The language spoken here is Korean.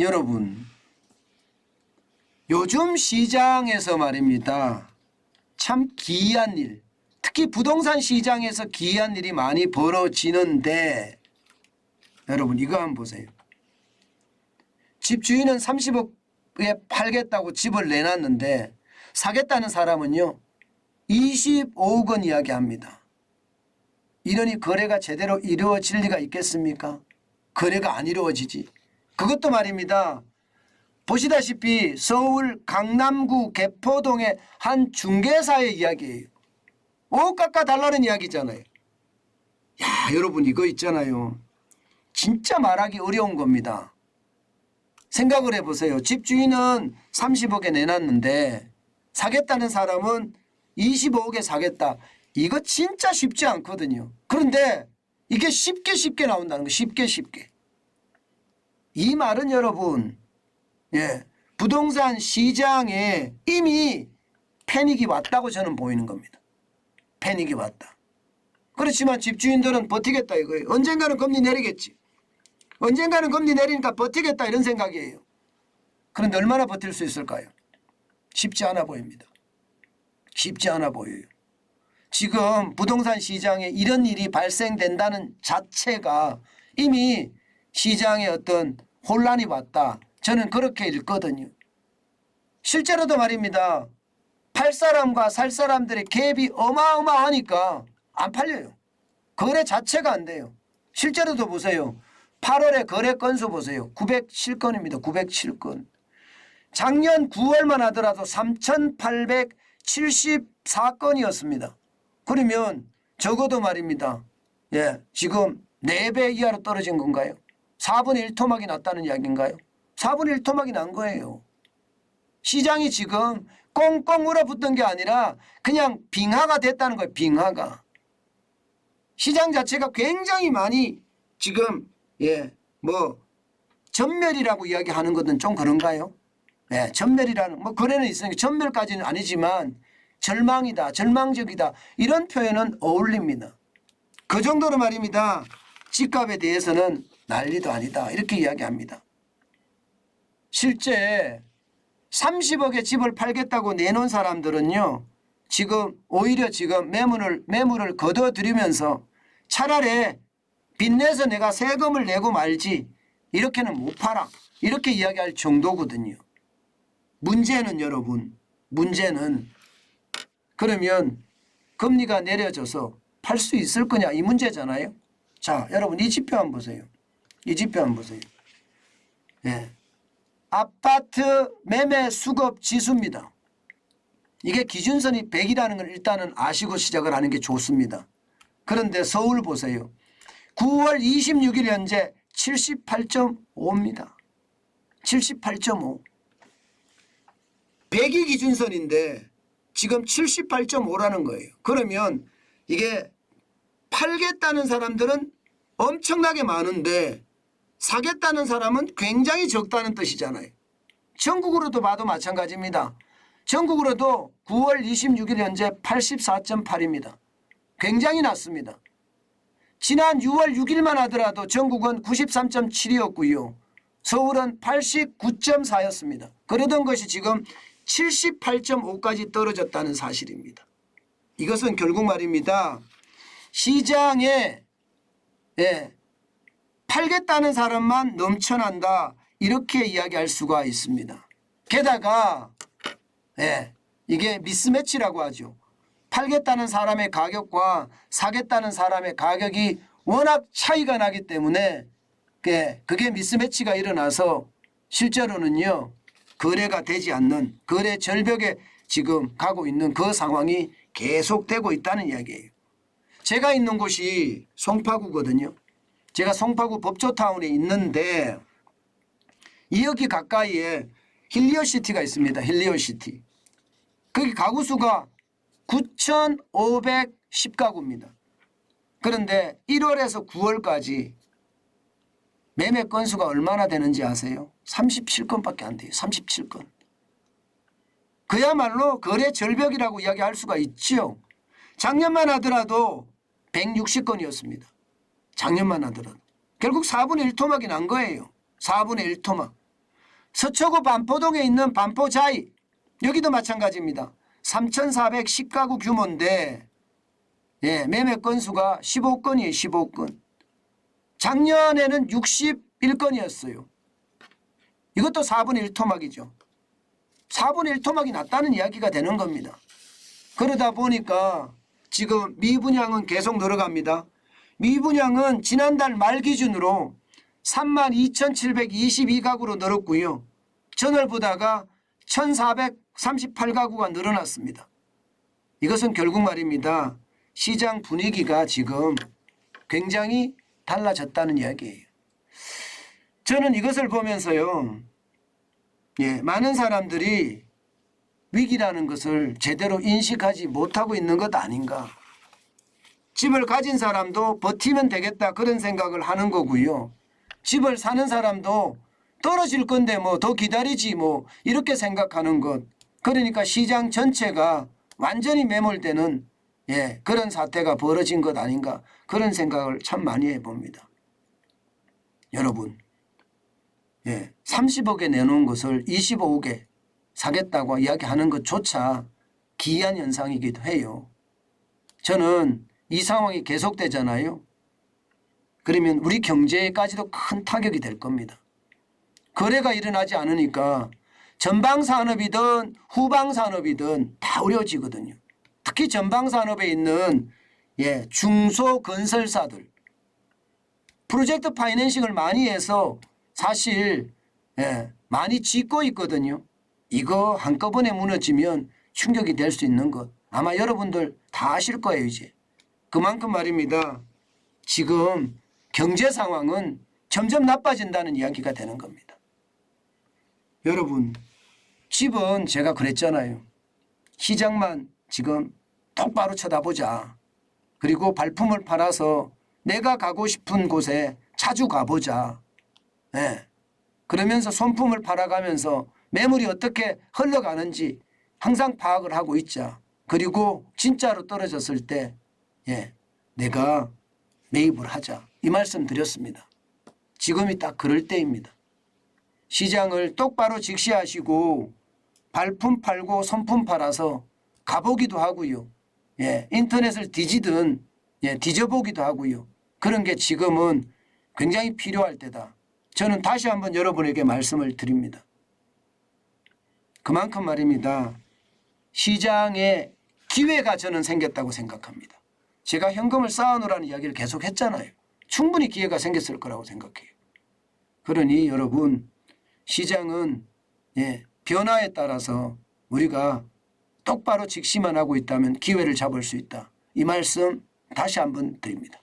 여러분, 요즘 시장에서 말입니다. 참 기이한 일, 특히 부동산 시장에서 기이한 일이 많이 벌어지는데 여러분 이거 한번 보세요. 집주인은 30억에 팔겠다고 집을 내놨는데 사겠다는 사람은요 25억 원 이야기합니다. 이러니 거래가 제대로 이루어질 리가 있겠습니까? 거래가 안 이루어지지. 그것도 말입니다. 보시다시피 서울 강남구 개포동의 한 중개사의 이야기예요. 5억 깎아달라는 이야기잖아요. 야, 여러분 이거 있잖아요. 진짜 말하기 어려운 겁니다. 생각을 해보세요. 집주인은 30억에 내놨는데 사겠다는 사람은 25억에 사겠다. 이거 진짜 쉽지 않거든요. 그런데 이게 쉽게 나온다는 거. 쉽게. 이 말은 여러분 부동산 시장에 이미 패닉이 왔다고 저는 보이는 겁니다. 패닉이 왔다. 그렇지만 집주인들은 버티겠다 이거예요. 언젠가는 금리 내리겠지. 언젠가는 금리 내리니까 버티겠다 이런 생각이에요. 그런데 얼마나 버틸 수 있을까요? 쉽지 않아 보입니다. 쉽지 않아 보여요. 지금 부동산 시장에 이런 일이 발생된다는 자체가 이미 시장에 어떤 혼란이 왔다. 저는 그렇게 읽거든요. 실제로도 말입니다. 팔 사람과 살 사람들의 갭이 어마어마하니까 안 팔려요. 거래 자체가 안 돼요. 실제로도 보세요. 8월에 거래 건수 보세요. 907건입니다. 907건. 작년 9월만 하더라도 3,874건이었습니다. 그러면 적어도 말입니다. 지금 4배 이하로 떨어진 건가요? 4분의 1 토막이 났다는 이야기인가요? 4분의 1 토막이 난 거예요. 시장이 지금 꽁꽁 얼어붙은 게 아니라 그냥 빙하가 됐다는 거예요. 빙하가. 시장 자체가 굉장히 많이 지금 전멸이라고 이야기하는 것은 좀 그런가요? 전멸이라는 거래는 있으니까 전멸까지는 아니지만 절망이다, 절망적이다 이런 표현은 어울립니다. 그 정도로 말입니다. 집값에 대해서는 난리도 아니다 이렇게 이야기합니다. 실제 30억에 집을 팔겠다고 내놓은 사람들은요 지금 오히려 지금 매물을 거둬들이면서 차라리 빚내서 내가 세금을 내고 말지 이렇게는 못 팔아 이렇게 이야기할 정도거든요. 문제는 여러분 그러면 금리가 내려져서 팔 수 있을 거냐 이 문제잖아요. 자 여러분 이 지표 한번 보세요. 이 지표 한번 보세요. 아파트 매매 수급 지수입니다. 이게 기준선이 100이라는 걸 일단은 아시고 시작을 하는 게 좋습니다. 그런데 서울 보세요. 9월 26일 현재 78.5입니다. 78.5. 100이 기준선인데 지금 78.5라는 거예요. 그러면 이게 팔겠다는 사람들은 엄청나게 많은데 사겠다는 사람은 굉장히 적다는 뜻이잖아요. 전국으로도 봐도 마찬가지입니다. 전국으로도 9월 26일 현재 84.8입니다. 굉장히 낮습니다. 지난 6월 6일만 하더라도 전국은 93.7이었고요. 서울은 89.4였습니다. 그러던 것이 지금 78.5까지 떨어졌다는 사실입니다. 이것은 결국 말입니다. 시장에 팔겠다는 사람만 넘쳐난다 이렇게 이야기할 수가 있습니다. 게다가 이게 미스매치라고 하죠. 팔겠다는 사람의 가격과 사겠다는 사람의 가격이 워낙 차이가 나기 때문에 그게 미스매치가 일어나서 실제로는요 거래가 되지 않는 거래 절벽에 지금 가고 있는 그 상황이 계속되고 있다는 이야기예요. 제가 있는 곳이 송파구거든요. 제가 송파구 법조타운에 있는데 여기 가까이에 힐리어시티가 있습니다. 힐리어시티. 거기 가구 수가 9,510가구입니다. 그런데 1월에서 9월까지 매매 건수가 얼마나 되는지 아세요? 37건밖에 안 돼요. 37건. 그야말로 거래 절벽이라고 이야기할 수가 있죠. 작년만 하더라도 160건이었습니다. 작년만 하더라도. 결국 4분의 1 토막이 난 거예요. 4분의 1 토막. 서초구 반포동에 있는 반포자이 여기도 마찬가지입니다. 3,410가구 규모인데 예, 매매 건수가 15건이에요. 15건. 작년에는 61건이었어요. 이것도 4분의 1 토막이죠. 4분의 1 토막이 났다는 이야기가 되는 겁니다. 그러다 보니까 지금 미분양은 계속 늘어갑니다. 미분양은 지난달 말 기준으로 32,722가구로 늘었고요. 전월 보다가 1,438가구가 늘어났습니다. 이것은 결국 말입니다. 시장 분위기가 지금 굉장히 달라졌다는 이야기예요. 저는 이것을 보면서요. 예, 많은 사람들이 위기라는 것을 제대로 인식하지 못하고 있는 것 아닌가. 집을 가진 사람도 버티면 되겠다 그런 생각을 하는 거고요. 집을 사는 사람도 떨어질 건데 뭐 더 기다리지 뭐 이렇게 생각하는 것. 그러니까 시장 전체가 완전히 매몰되는 예, 그런 사태가 벌어진 것 아닌가 그런 생각을 참 많이 해봅니다. 여러분 예, 30억에 내놓은 것을 25억에 사겠다고 이야기하는 것조차 기이한 현상이기도 해요. 저는 이 상황이 계속되잖아요. 그러면 우리 경제에까지도 큰 타격이 될 겁니다. 거래가 일어나지 않으니까 전방산업이든 후방산업이든 다 어려워지거든요. 특히 전방산업에 있는 예, 중소건설사들 프로젝트 파이낸싱을 많이 해서 사실 예, 많이 짓고 있거든요. 이거 한꺼번에 무너지면 충격이 될 수 있는 것 아마 여러분들 다 아실 거예요. 이제 그만큼 말입니다. 지금 경제 상황은 점점 나빠진다는 이야기가 되는 겁니다. 여러분 집은 제가 그랬잖아요. 시장만 지금 똑바로 쳐다보자. 그리고 발품을 팔아서 내가 가고 싶은 곳에 자주 가보자. 네. 그러면서 손품을 팔아가면서 매물이 어떻게 흘러가는지 항상 파악을 하고 있자. 그리고 진짜로 떨어졌을 때 예, 내가 매입을 하자. 이 말씀 드렸습니다. 지금이 딱 그럴 때입니다. 시장을 똑바로 직시하시고 발품 팔고 손품 팔아서 가보기도 하고요. 예, 인터넷을 뒤지든 예, 뒤져보기도 하고요. 그런 게 지금은 굉장히 필요할 때다. 저는 다시 한번 여러분에게 말씀을 드립니다. 그만큼 말입니다. 시장에 기회가 저는 생겼다고 생각합니다. 제가 현금을 쌓아놓으라는 이야기를 계속 했잖아요. 충분히 기회가 생겼을 거라고 생각해요. 그러니 여러분 시장은 예, 변화에 따라서 우리가 똑바로 직시만 하고 있다면 기회를 잡을 수 있다. 이 말씀 다시 한번 드립니다.